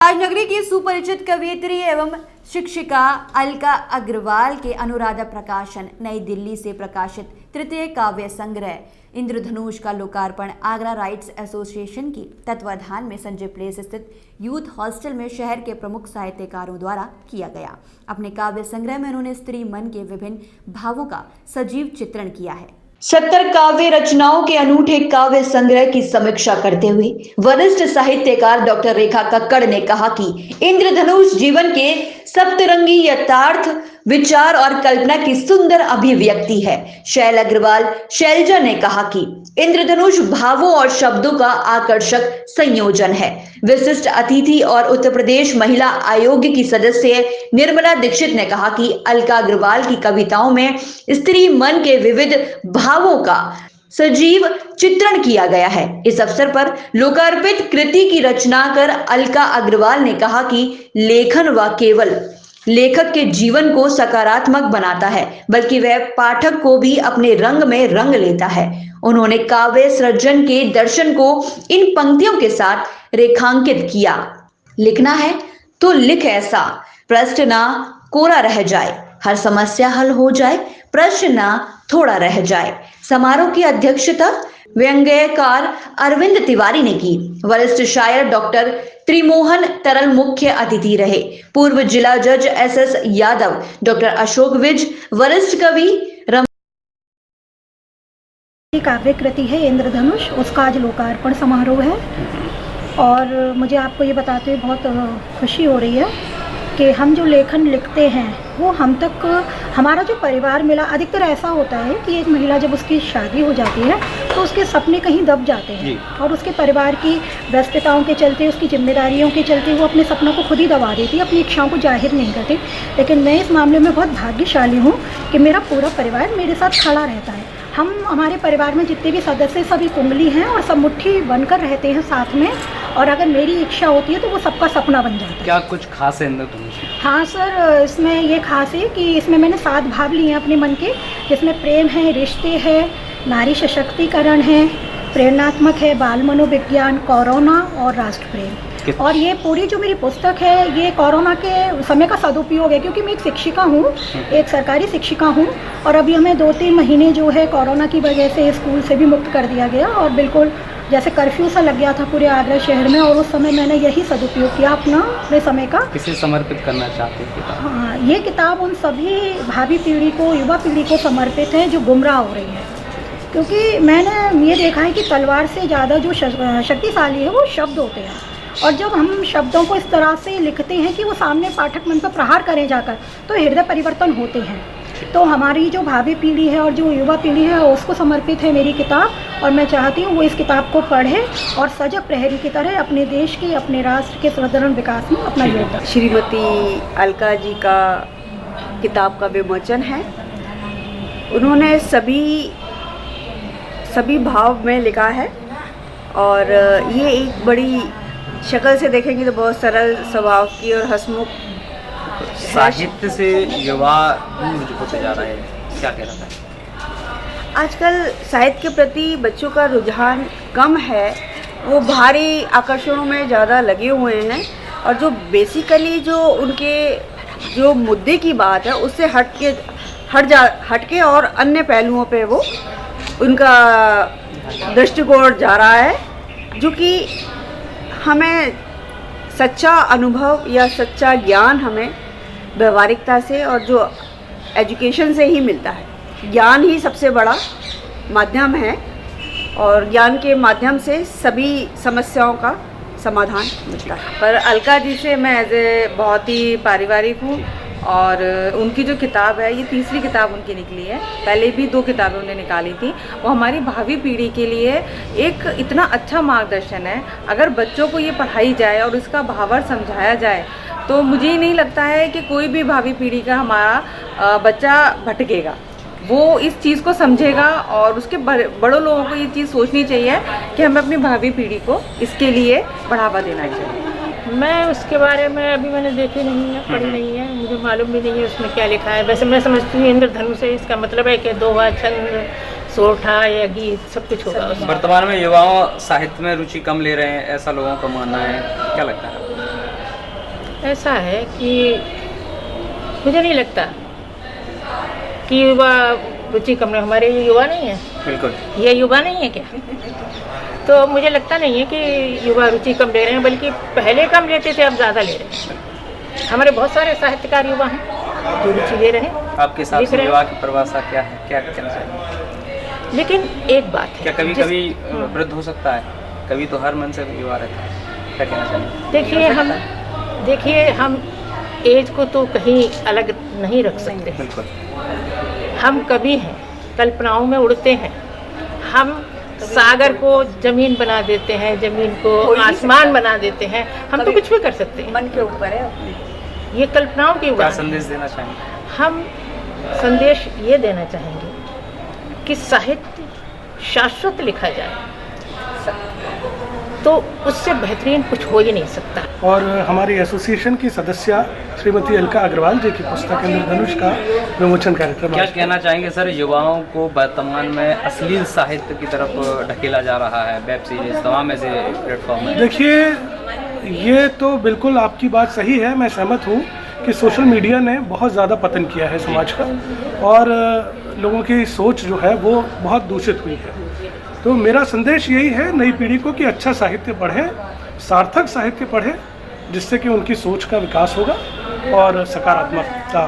राजनगरी की सुपरिचित कवयित्री एवं शिक्षिका अलका अग्रवाल के अनुराधा प्रकाशन नई दिल्ली से प्रकाशित तृतीय काव्य संग्रह इंद्रधनुष का लोकार्पण आगरा राइट्स एसोसिएशन की तत्वाधान में संजय प्लेस स्थित यूथ हॉस्टल में शहर के प्रमुख साहित्यकारों द्वारा किया गया। अपने काव्य संग्रह में उन्होंने स्त्री मन के विभिन्न भावों का सजीव चित्रण किया है। 70 काव्य रचनाओं के अनूठे काव्य संग्रह की समीक्षा करते हुए वरिष्ठ साहित्यकार डॉक्टर रेखा कक्कड़ ने कहा कि इंद्रधनुष जीवन के सप्तरंगी यथार्थ विचार और कल्पना की सुंदर अभिव्यक्ति है। शैल अग्रवाल शैलजा ने कहा कि इंद्रधनुष भावों और शब्दों का आकर्षक संयोजन है। विशिष्ट अतिथि और उत्तर प्रदेश महिला आयोग की सदस्य निर्मला दीक्षित ने कहा कि अलका अग्रवाल की कविताओं में स्त्री मन के विविध भावों का सजीव चित्रण किया गया है। इस अवसर पर लोकार्पित कृति की रचना कर अलका अग्रवाल ने कहा कि लेखन व केवल लेखक के जीवन को सकारात्मक बनाता है, बल्कि वह पाठक को भी अपने रंग में रंग लेता है। उन्होंने काव्य सृजन के दर्शन को इन पंक्तियों के साथ रेखांकित किया। लिखना है तो लिख ऐसा, प्रश्न ना कोरा रह जाए, हर समस्या हल हो जाए, प्रश्न ना थोड़ा रह जाए। समारोह की अध्यक्षता व्यंग्यकार अरविंद तिवारी ने की। वरिष्ठ शायर डॉक्टर त्रिमोहन तरल मुख्य अतिथि रहे। पूर्व जिला जज एसएस यादव, डॉक्टर अशोक विज, वरिष्ठ कवि काव्य कृति है इंद्रधनुष, उसका आज लोकार्पण समारोह है। और मुझे आपको ये बताते हुए बहुत खुशी हो रही है कि हम जो लेखन लिखते हैं वो हम तक हमारा जो परिवार मिला। अधिकतर ऐसा होता है कि एक महिला जब उसकी शादी हो जाती है तो उसके सपने कहीं दब जाते हैं और उसके परिवार की व्यस्तताओं के चलते, उसकी जिम्मेदारियों के चलते वो अपने सपनों को खुद ही दबा देती है, अपनी इच्छाओं को जाहिर नहीं करती। लेकिन मैं इस मामले में बहुत भाग्यशाली हूँ कि मेरा पूरा परिवार मेरे साथ खड़ा रहता है। हम हमारे परिवार में जितने भी सदस्य सभी कुंडली हैं और सब मुट्ठी बनकर रहते हैं साथ में, और अगर मेरी इच्छा होती है तो वो सबका सपना बन जाता है। क्या कुछ खास है इंद्रधनुष? हाँ सर, इसमें ये खास है कि इसमें मैंने 7 भाव लिए हैं अपने मन के, जिसमें प्रेम है, रिश्ते है, नारी सशक्तिकरण है, प्रेरणात्मक है, बाल मनोविज्ञान, कोरोना और राष्ट्र प्रेम। और ये पूरी जो मेरी पुस्तक है ये कोरोना के समय का सदुपयोग है, क्योंकि मैं एक शिक्षिका हूँ, एक सरकारी शिक्षिका हूँ, और अभी हमें 2-3 महीने जो है कोरोना की वजह से स्कूल से भी मुक्त कर दिया गया और बिल्कुल जैसे कर्फ्यू सा लग गया था पूरे आगरा शहर में। और उस समय मैंने यही सदुपयोग किया अपने समय का। किसे समर्पित करना चाहते हैं किताब? हाँ, ये किताब उन सभी भावी पीढ़ी को, युवा पीढ़ी को समर्पित है जो गुमराह हो रही है। क्योंकि मैंने ये देखा है कि तलवार से ज़्यादा जो शक्तिशाली है वो शब्द होते हैं, और जब हम शब्दों को इस तरह से लिखते हैं कि वो सामने पाठक मन पर प्रहार करें जाकर, तो हृदय परिवर्तन होते हैं। तो हमारी जो भावी पीढ़ी है और जो युवा पीढ़ी है उसको समर्पित है मेरी किताब, और मैं चाहती हूँ वो इस किताब को पढ़े और सजग प्रहरी की तरह अपने देश के, अपने राष्ट्र के सुदृढ़ विकास में अपना योगदान। श्रीमती अलका जी का किताब का विमोचन है। उन्होंने सभी भाव में लिखा है, और ये एक बड़ी शक्ल से देखेंगे तो बहुत सरल स्वभाव की और हंसमुख। साहित्य से युवा दूर होते जा रहा है, क्या कहना है? आजकल साहित्य के प्रति बच्चों का रुझान कम है, वो भारी आकर्षणों में ज़्यादा लगे हुए हैं, और जो बेसिकली जो उनके जो मुद्दे की बात है उससे हटके और अन्य पहलुओं पे वो उनका दृष्टिकोण जा रहा है, जो कि हमें सच्चा अनुभव या सच्चा ज्ञान हमें व्यवहारिकता से और जो एजुकेशन से ही मिलता है। ज्ञान ही सबसे बड़ा माध्यम है, और ज्ञान के माध्यम से सभी समस्याओं का समाधान मिलता है। पर अलका जी से मैं बहुत ही पारिवारिक हूँ, और उनकी जो किताब है ये 3री किताब उनकी निकली है। पहले भी 2 किताबें उन्होंने निकाली थी। वो हमारी भावी पीढ़ी के लिए एक इतना अच्छा मार्गदर्शन है। अगर बच्चों को ये पढ़ाई जाए और इसका भावार्थ समझाया जाए तो मुझे नहीं लगता है कि कोई भी भावी पीढ़ी का हमारा बच्चा भटकेगा। वो इस चीज़ को समझेगा, और उसके बड़ों लोगों को ये चीज़ सोचनी चाहिए कि हमें अपनी भावी पीढ़ी को इसके लिए बढ़ावा देना चाहिए। मैं उसके बारे में अभी मैंने देखी नहीं है, पढ़ी नहीं है, मुझे मालूम भी नहीं है उसमें क्या लिखा है। वैसे मैं समझती हूँ इंद्रधनुष से इसका मतलब है कि दोहा, छंद, सोठा या गीत सब कुछ होगा उसमें। वर्तमान में युवाओं साहित्य में रुचि कम ले रहे हैं, ऐसा लोगों का मानना है, क्या लगता है? ऐसा है कि मुझे नहीं लगता कि युवा रुचि कम है। हमारे ये युवा नहीं है, बिल्कुल। ये युवा नहीं है क्या? तो मुझे लगता नहीं है कि युवा रुचि कम ले रहे हैं, बल्कि पहले कम लेते थे, अब ज़्यादा ले रहे हैं। हमारे बहुत सारे साहित्यकार युवा हैं जो रुचि ले रहे हैं। आपके हिसाब लिख से रहे हैं। युवा की परिभाषा क्या है, क्या कहना चाहिए? लेकिन एक बात है, क्या कभी जिस- कभी वृद्ध हो सकता है, कभी तो हर मन से युवा रहता है, क्या कहना चाहिए? देखिए हम एज को तो कहीं अलग नहीं रख सकते। बिल्कुल। हम कवि हैं, कल्पनाओं में उड़ते हैं। हम सागर को जमीन बना देते हैं, जमीन को आसमान बना देते हैं। हम तो कुछ भी कर सकते हैं, मन के ऊपर है अपने। ये कल्पनाओं की क्या उड़ान है। संदेश देना चाहेंगे? हम संदेश ये देना चाहेंगे कि साहित्य शाश्वत लिखा जाए, तो उससे बेहतरीन कुछ हो ही नहीं सकता। और हमारी एसोसिएशन की सदस्य श्रीमती अलका अग्रवाल जी की पुस्तक इंद्रधनुष का विमोचन कार्यक्रम क्या आज कहना चाहेंगे सर, युवाओं को वर्तमान में अश्लील साहित्य की तरफ ढकेला जा रहा है, वेब सीरीज तमाम ऐसे प्लेटफॉर्म है? देखिए, ये तो बिल्कुल आपकी बात सही है, मैं सहमत हूँ कि सोशल मीडिया ने बहुत ज़्यादा पतन किया है समाज का, और लोगों की सोच जो है वो बहुत दूषित हुई है। तो मेरा संदेश यही है नई पीढ़ी को कि अच्छा साहित्य पढ़ें, सार्थक साहित्य पढ़ें, जिससे कि उनकी सोच का विकास होगा और सकारात्मकता होगी।